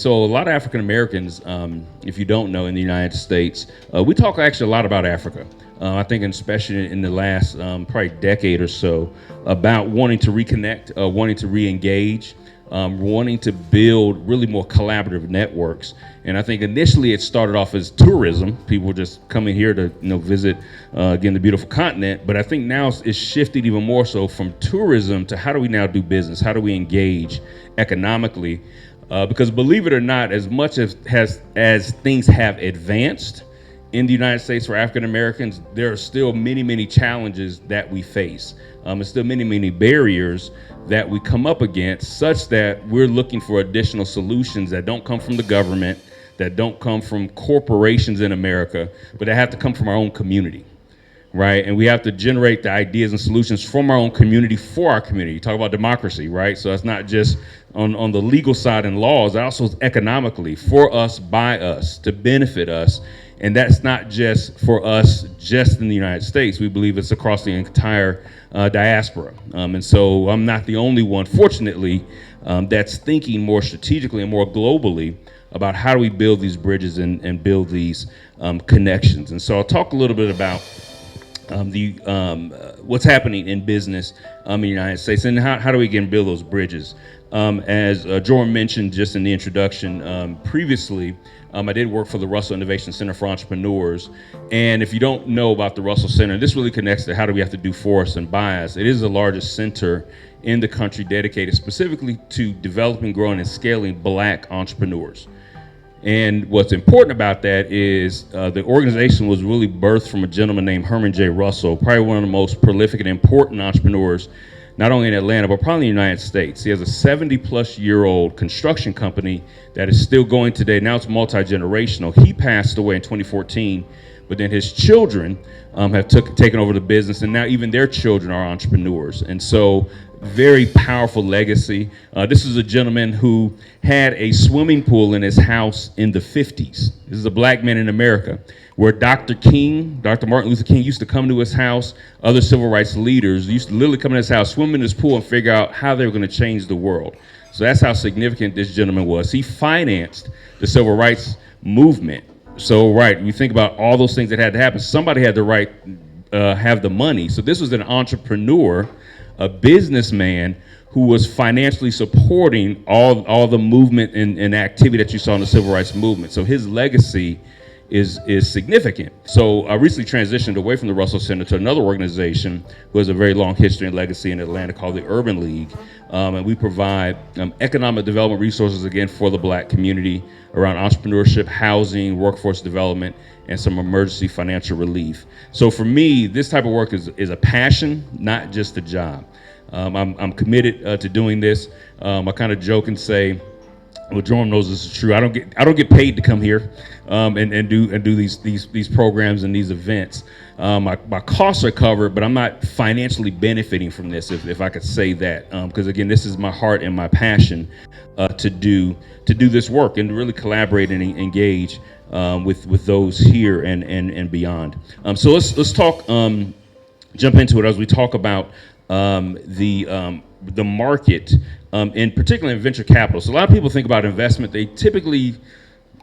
So a lot of African Americans, if you don't know, in the United States, we talk actually a lot about Africa. I think especially in the last probably decade or so, about wanting to reconnect, wanting to re-engage, wanting to build really more collaborative networks. And I think initially it started off as tourism. People were just coming here to visit, again, the beautiful continent. But I think now it's shifted even more so from tourism to how do we now do business? How do we engage economically? Because believe it or not, as much as things have advanced in the United States for African Americans, there are still many, many challenges that we face. And still many, many barriers that we come up against, such that we're looking for additional solutions that don't come from the government, that don't come from corporations in America, but that have to come from our own community. Right, and we have to generate the ideas and solutions from our own community for our community. You talk about democracy, right? So it's not just on the legal side and laws, it also is economically for us, by us, to benefit us. And that's not just for us, just in the United States. We believe it's across the entire diaspora. And so I'm not the only one, fortunately, that's thinking more strategically and more globally about how do we build these bridges and build these connections. And so I'll talk a little bit about what's happening in business in the United States, and how do we again build those bridges. As Jordan mentioned just in the introduction previously, I did work for the Russell Innovation Center for Entrepreneurs. And if you don't know about the Russell Center, this really connects to how do we have to do for us and by us. It is the largest center in the country dedicated specifically to developing, growing, and scaling Black entrepreneurs. And what's important about that is the organization was really birthed from a gentleman named Herman J. Russell, probably one of the most prolific and important entrepreneurs, not only in Atlanta, but probably in the United States. He has a 70-plus-year-old construction company that is still going today. Now it's multi-generational. He passed away in 2014, but then his children have taken over the business, and now even their children are entrepreneurs. And so very powerful legacy. This is a gentleman who had a swimming pool in his house in the 50s. This is a Black man in America, where Dr. Martin Luther King used to come to his house. Other civil rights leaders used to literally come to his house, swim in his pool, and figure out how they were going to change the world. So that's how significant this gentleman was. He financed the civil rights movement. So, right, you think about all those things that had to happen. Somebody had to have the money. So this was an entrepreneur, a businessman who was financially supporting all the movement and activity that you saw in the civil rights movement. So his legacy is significant. So I recently transitioned away from the Russell Center to another organization who has a very long history and legacy in Atlanta called the Urban League. And we provide economic development resources, again, for the Black community around entrepreneurship, housing, workforce development, and some emergency financial relief. So for me, this type of work is a passion, not just a job. I'm committed to doing this. I kind of joke and say, well, Jordan knows this is true. I don't get paid to come here and do these programs and these events. My costs are covered, but I'm not financially benefiting from this, if I could say that. Because again, this is my heart and my passion to do this work and to really collaborate and engage with those here and beyond. So let's talk. Jump into it as we talk about the market, in particular in venture capital. So a lot of people think about investment. They typically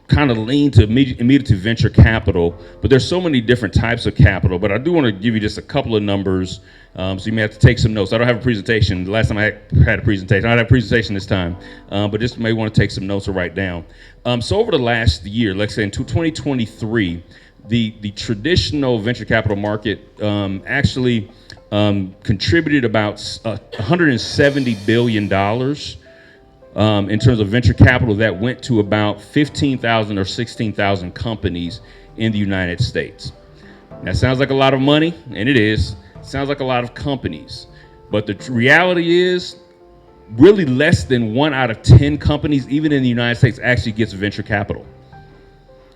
kind of lean to immediately venture capital, but there's so many different types of capital. But I do want to give you just a couple of numbers, so you may have to take some notes. I don't have a presentation. The last time I had a presentation, I don't have a presentation this time, but just may want to take some notes or write down. So over the last year, let's say in 2023, the traditional venture capital market actually contributed about $170 billion in terms of venture capital that went to about 15,000 or 16,000 companies in the United States. That sounds like a lot of money, and it is. It sounds like a lot of companies. But the reality is, really less than 1 out of 10 companies, even in the United States, actually gets venture capital.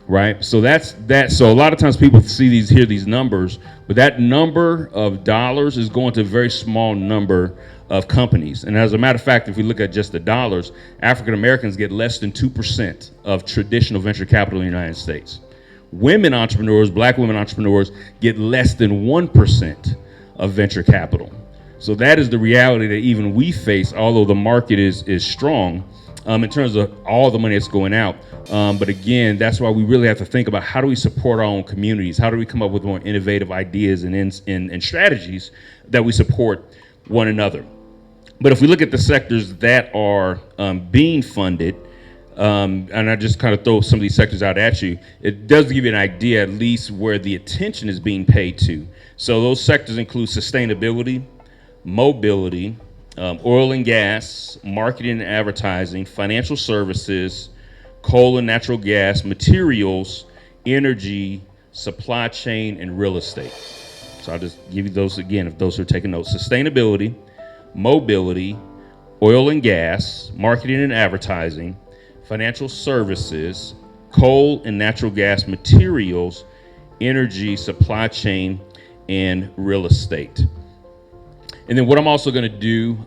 Right, so that's that. So a lot of times people hear these numbers, but that number of dollars is going to a very small number of companies. And as a matter of fact, if we look at just the dollars, African Americans get less than 2% of traditional venture capital in the United States. Women entrepreneurs, Black women entrepreneurs, get less than 1% of venture capital. So that is the reality that even we face, although the market is strong. in terms of all the money that's going out. But again, that's why we really have to think about how do we support our own communities? How do we come up with more innovative ideas and strategies that we support one another? But if we look at the sectors that are being funded, and I just kind of throw some of these sectors out at you, it does give you an idea at least where the attention is being paid to. So those sectors include sustainability, mobility, oil and gas, marketing and advertising, financial services, coal and natural gas, materials, energy, supply chain, and real estate. So I'll just give you those again if those are taking notes. Sustainability, mobility, oil and gas, marketing and advertising, financial services, coal and natural gas, materials, energy, supply chain, and real estate. And then what I'm also going to do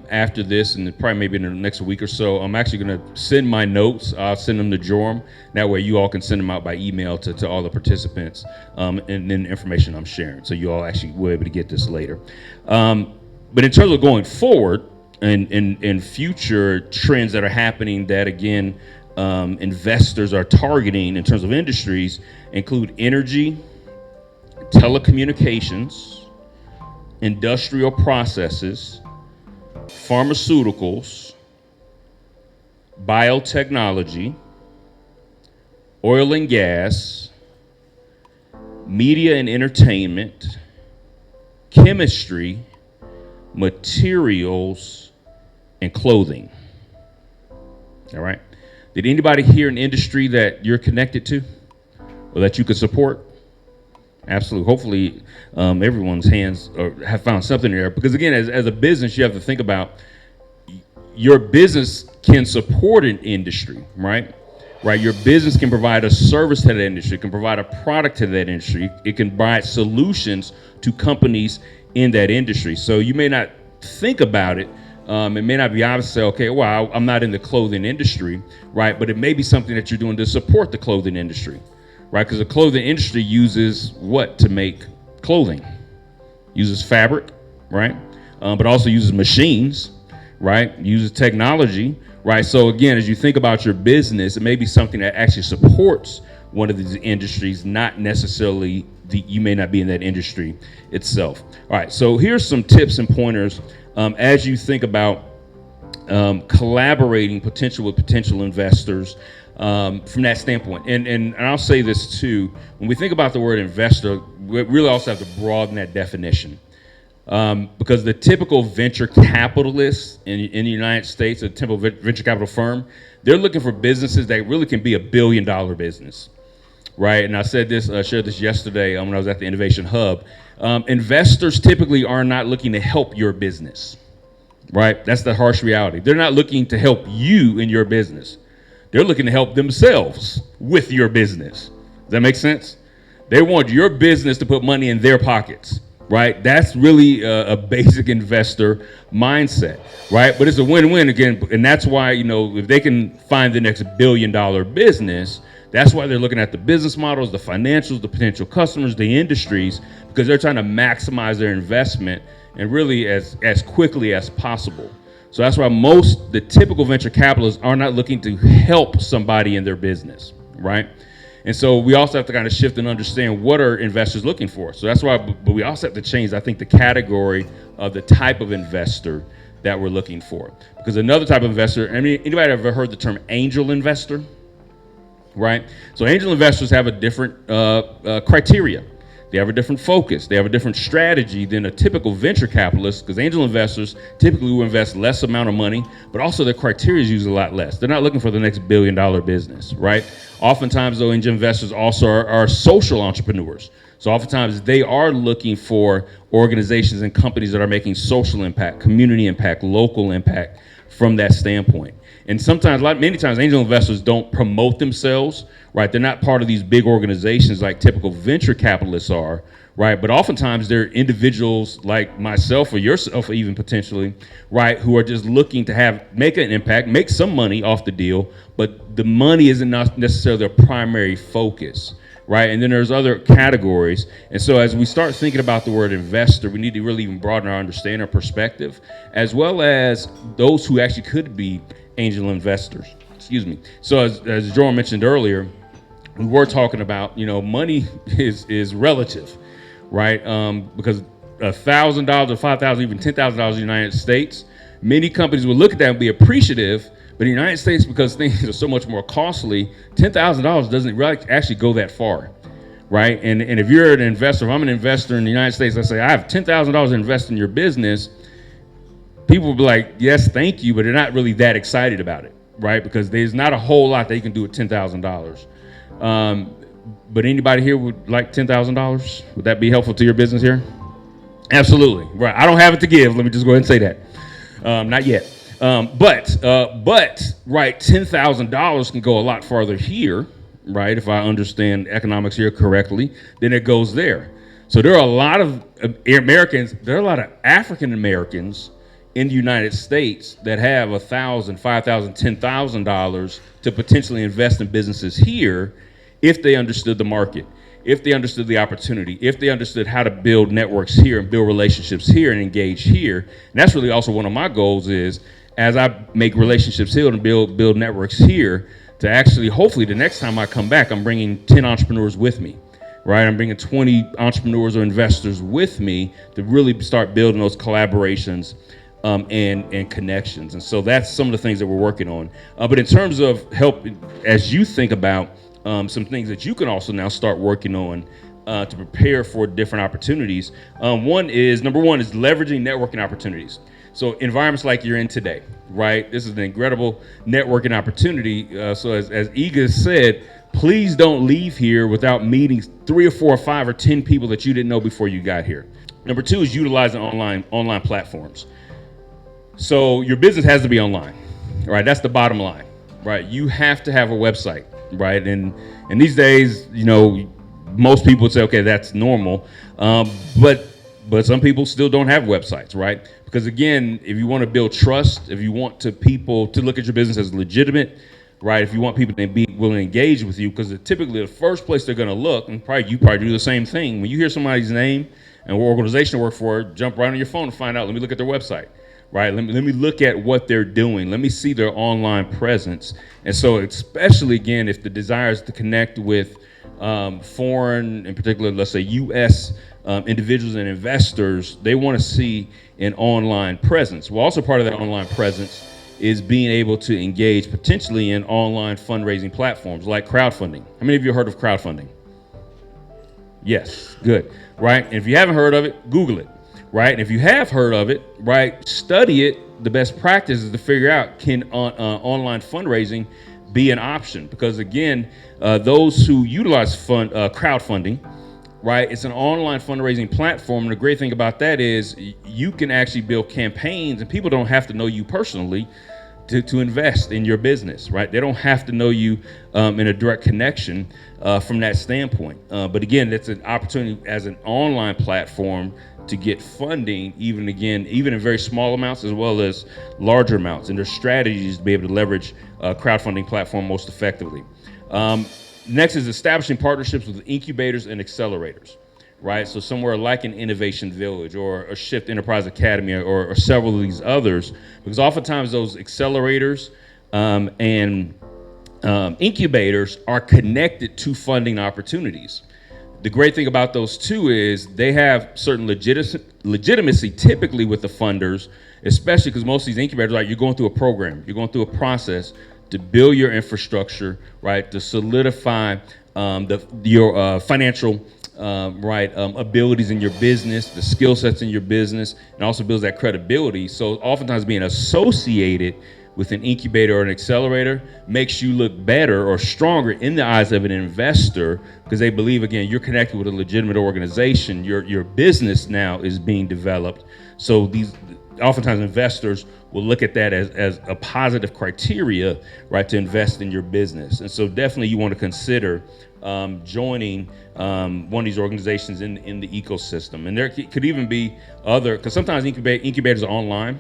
after this, and probably maybe in the next week or so, I'm actually going to send my notes. I'll send them to Joram. That way you all can send them out by email to all the participants, and then the information I'm sharing. So you all actually will be able to get this later. But in terms of going forward and future trends that are happening that, again, investors are targeting in terms of industries include energy, telecommunications, industrial processes, pharmaceuticals, biotechnology, oil and gas, media and entertainment, chemistry, materials, and clothing. All right. Did anybody here in industry that you're connected to or that you could support? Absolutely. Hopefully everyone's hands have found something there, because again, as a business, you have to think about your business can support an industry, right? Your business can provide a service to that industry, it can provide a product to that industry, it can provide solutions to companies in that industry. So you may not think about it. It may not be obvious to say, okay, well, I'm not in the clothing industry, right? But it may be something that you're doing to support the clothing industry. Right, because the clothing industry uses what to make clothing? Uses fabric, right? But also uses machines, right? Uses technology, right? So again, as you think about your business, it may be something that actually supports one of these industries, not necessarily you may not be in that industry itself. All right, so here's some tips and pointers as you think about collaborating with potential investors. From that standpoint. And I'll say this too, when we think about the word investor, we really also have to broaden that definition. Because the typical venture capitalist in the United States, a typical venture capital firm, they're looking for businesses that really can be $1 billion business, right? And I said this, shared this yesterday when I was at the Innovation Hub. Investors typically are not looking to help your business, right? That's the harsh reality. They're not looking to help you in your business. They're looking to help themselves with your business. Does that make sense? They want your business to put money in their pockets, right? That's really a basic investor mindset, right? But it's a win-win again, and that's why, if they can find the next $1 billion business, that's why they're looking at the business models, the financials, the potential customers, the industries, because they're trying to maximize their investment and really as quickly as possible. So that's why the typical venture capitalists are not looking to help somebody in their business, right? And so we also have to kind of shift and understand what are investors looking for. So that's why, but we also have to change, I think, the category of the type of investor that we're looking for. Because another type of investor, anybody ever heard the term angel investor? Right? So angel investors have a different criteria. They have a different focus. They have a different strategy than a typical venture capitalist, because angel investors typically will invest less amount of money, but also their criteria is usually a lot less. They're not looking for the next $1 billion business, right? Oftentimes, though, angel investors also are social entrepreneurs. So oftentimes they are looking for organizations and companies that are making social impact, community impact, local impact from that standpoint. And sometimes, many times, angel investors don't promote themselves, right? They're not part of these big organizations like typical venture capitalists are, right? But oftentimes they're individuals like myself or yourself, even potentially, right, who are just looking to make an impact, make some money off the deal, but the money isn't necessarily their primary focus, right? And then there's other categories. And so as we start thinking about the word investor, we need to really even broaden our understanding, our perspective, as well as those who actually could be angel investors. Excuse me. So as Jordan mentioned earlier, we were talking about, money is relative, right? Because $1,000 or $5,000, even $10,000 in the United States, many companies will look at that and be appreciative. But in the United States, because things are so much more costly, $10,000 doesn't really actually go that far, right? And if you're an investor, if I'm an investor in the United States, let's say I have $10,000 to invest in your business, people will be like, yes, thank you, but they're not really that excited about it, right? Because there's not a whole lot that you can do with $10,000. But anybody here would like $10,000? Would that be helpful to your business here? Absolutely, right. I don't have it to give. Let me just go ahead and say that. Not yet. But right, $10,000 can go a lot farther here, right? If I understand economics here correctly, then it goes there. So there are a lot of Americans, there are a lot of African Americans in the United States that have $1,000, $5,000, $10,000 to potentially invest in businesses here if they understood the market, if they understood the opportunity, if they understood how to build networks here and build relationships here and engage here. And that's really also one of my goals is, as I make relationships here and build networks here, to actually, hopefully the next time I come back, I'm bringing 10 entrepreneurs with me, right? I'm bringing 20 entrepreneurs or investors with me to really start building those collaborations and connections. And so that's some of the things that we're working on. But in terms of help, as you think about some things that you can also now start working on to prepare for different opportunities. Number one is leveraging networking opportunities. So environments like you're in today, right? This is an incredible networking opportunity. So as Iga said, please don't leave here without meeting 3 or 4 or 5 or 10 people that you didn't know before you got here. Number 2 is utilizing online platforms. So your business has to be online, right? That's the bottom line, right? You have to have a website, right? And these days, most people would say, okay, that's normal. But some people still don't have websites, right? Because again, if you want to build trust, if you want people to look at your business as legitimate, right? If you want people to be willing to engage with you, because typically the first place they're going to look, and you probably do the same thing. When you hear somebody's name and what organization they work for, jump right on your phone and find out. Let me look at their website, right? Let me look at what they're doing. Let me see their online presence. And so, especially again, if the desire is to connect with foreign, in particular, let's say U.S. Individuals and investors, they want to see an online presence. Well, also part of that online presence is being able to engage potentially in online fundraising platforms like crowdfunding. How many of you have heard of crowdfunding? Yes, good, right? And if you haven't heard of it, Google it, right? And if you have heard of it, right, study it. The best practice is to figure out, can online fundraising be an option? Because again, those who utilize crowdfunding, right, it's an online fundraising platform. And the great thing about that is you can actually build campaigns and people don't have to know you personally to invest in your business, right? They don't have to know you in a direct connection from that standpoint. But again, that's an opportunity as an online platform to get funding, even in very small amounts as well as larger amounts. And there's strategies to be able to leverage a crowdfunding platform most effectively. Next is establishing partnerships with incubators and accelerators, right? So somewhere like an Innovation Village or a Shift Enterprise Academy or several of these others, because oftentimes those accelerators and incubators are connected to funding opportunities. The great thing about those two is they have certain legitimacy typically with the funders, especially because most of these incubators, like, you're going through a program, you're going through a process to build your infrastructure, right, to solidify your financial abilities in your business, the skill sets in your business, and also builds that credibility. So oftentimes being associated with an incubator or an accelerator makes you look better or stronger in the eyes of an investor, because they believe, again, you're connected with a legitimate organization. Your business now is being developed. So oftentimes investors will look at that as a positive criteria, right, to invest in your business. And so definitely you want to consider joining one of these organizations in the ecosystem. And there could even be other, because sometimes incubators are online,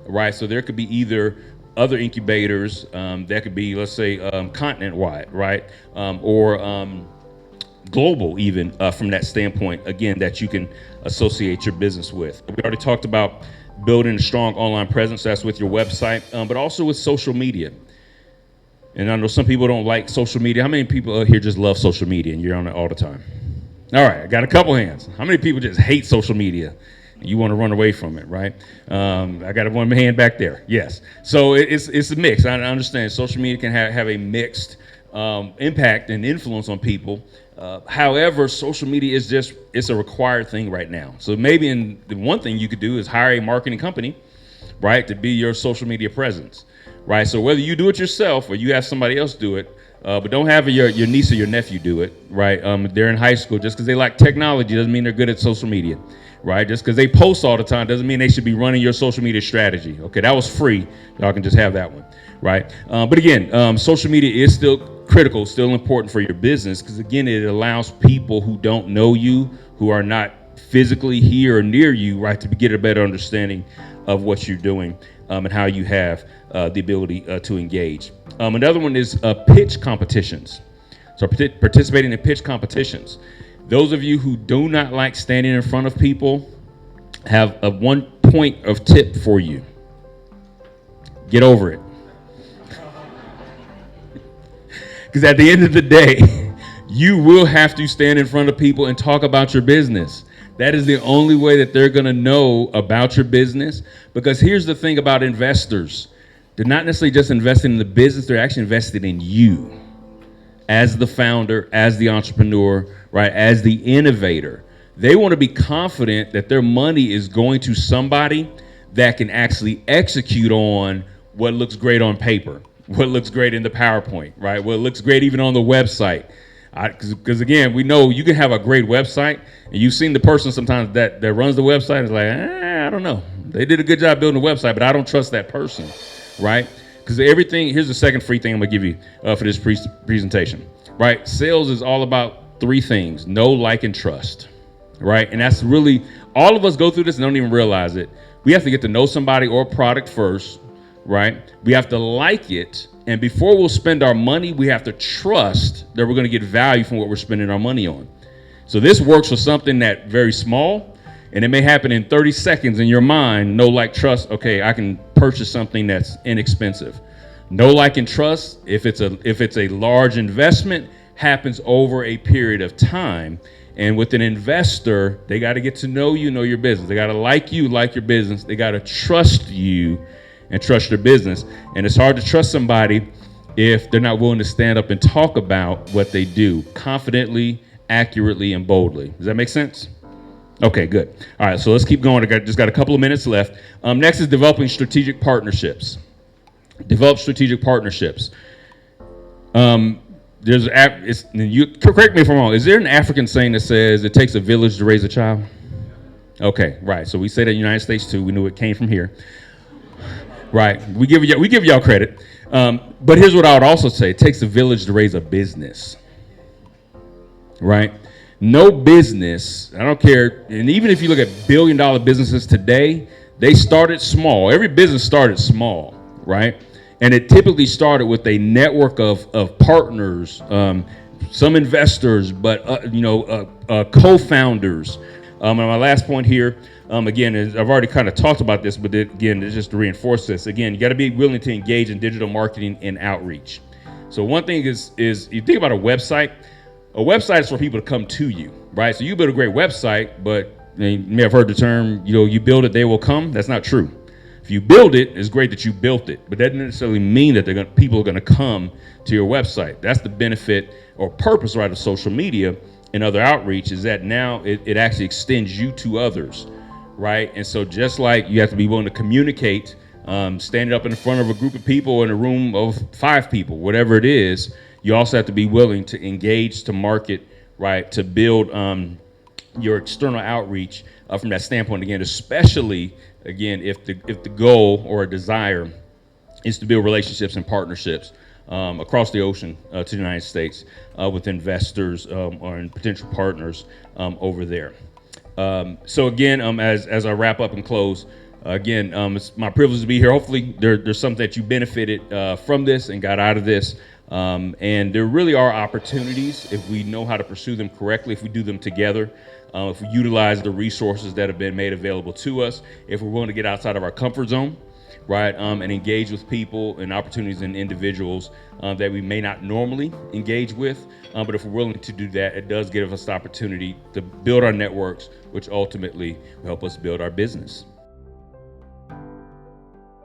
right? So there could be either other incubators that could be, let's say, continent-wide, right? Or global even from that standpoint, again, that you can associate your business with. We already talked about building a strong online presence. That's with your website, but also with social media. And I know some people don't like social media. How many people here just love social media and you're on it all the time? All right, I got a couple hands. How many people just hate social media? You want to run away from it, right? I got one hand back there. Yes. So it's a mix. I understand social media can have a mixed impact and influence on people. However, social media is it's a required thing right now. So maybe the one thing you could do is hire a marketing company, right, to be your social media presence, right? So whether you do it yourself or you have somebody else do it, but don't have your niece or your nephew do it, right? They're in high school. Just because they like technology doesn't mean they're good at social media, right? Just because they post all the time doesn't mean they should be running your social media strategy. Okay, that was free. Y'all can just have that one, right? But again, social media is still critical, still important for your business because, again, it allows people who don't know you, who are not physically here or near you, right, to get a better understanding of what you're doing and how you have the ability to engage. Another one is pitch competitions. So participating in pitch competitions. Those of you who do not like standing in front of people have a 1 point of tip for you. Get over it. Because at the end of the day, you will have to stand in front of people and talk about your business. That is the only way that they're going to know about your business. Because here's the thing about investors. They're not necessarily just investing in the business, they're actually invested in you as the founder, as the entrepreneur, right, as the innovator. They want to be confident that their money is going to somebody that can actually execute on what looks great on paper, what looks great in the PowerPoint, right, what looks great even on the website. Because again, we know you can have a great website, and you've seen the person sometimes that runs the website is like, I don't know. They did a good job building a website, but I don't trust that person, right? Because everything, here's the second free thing I'm gonna give you for this presentation, right? Sales is all about three things: know, like, and trust, right? And that's really, all of us go through this and don't even realize it. We have to get to know somebody or product first, right? We have to like it. And before we'll spend our money, we have to trust that we're going to get value from what we're spending our money on. So this works for something that very small, and it may happen in 30 seconds in your mind. Know, like, trust. Okay, I can purchase something that's inexpensive. Know, like, and trust. If it's a large investment, happens over a period of time. And with an investor, they got to get to know you, know your business. They got to like you, like your business. They got to trust you and trust your business. And it's hard to trust somebody if they're not willing to stand up and talk about what they do confidently, accurately, and boldly. Does that make sense? Okay, good. All right, so let's keep going. Just got a couple of minutes left. Next is developing strategic partnerships. Develop strategic partnerships. You correct me if I'm wrong. Is there an African saying that says it takes a village to raise a child? Okay, right. So we say that in the United States too. We knew it came from here. Right, we give y'all credit, but here's what I would also say: it takes a village to raise a business. Right, no business, I don't care, and even if you look at billion-dollar businesses today, they started small. Every business started small, right? And it typically started with a network of partners, some investors, but co-founders. And my last point here. Again, I've already kind of talked about this, but again, just to reinforce this, again, you got to be willing to engage in digital marketing and outreach. So one thing is you think about a website is for people to come to you, right? So you build a great website, but you may have heard the term, you build it, they will come. That's not true. If you build it, it's great that you built it, but that doesn't necessarily mean that people are going to come to your website. That's the benefit or purpose, right, of social media and other outreach, is that now it actually extends you to others. Right, and so just like you have to be willing to communicate, standing up in front of a group of people in a room of 5 people, whatever it is, you also have to be willing to engage, to market, right, to build your external outreach from that standpoint. Again, especially again if the goal or a desire is to build relationships and partnerships across the ocean to the United States with investors or potential partners over there. So again, as I wrap up and close, it's my privilege to be here. Hopefully there's something that you benefited from this and got out of this. And there really are opportunities if we know how to pursue them correctly, if we do them together, if we utilize the resources that have been made available to us, if we're willing to get outside of our comfort zone, right, and engage with people and opportunities and individuals that we may not normally engage with. But if we're willing to do that, it does give us the opportunity to build our networks, which ultimately will help us build our business.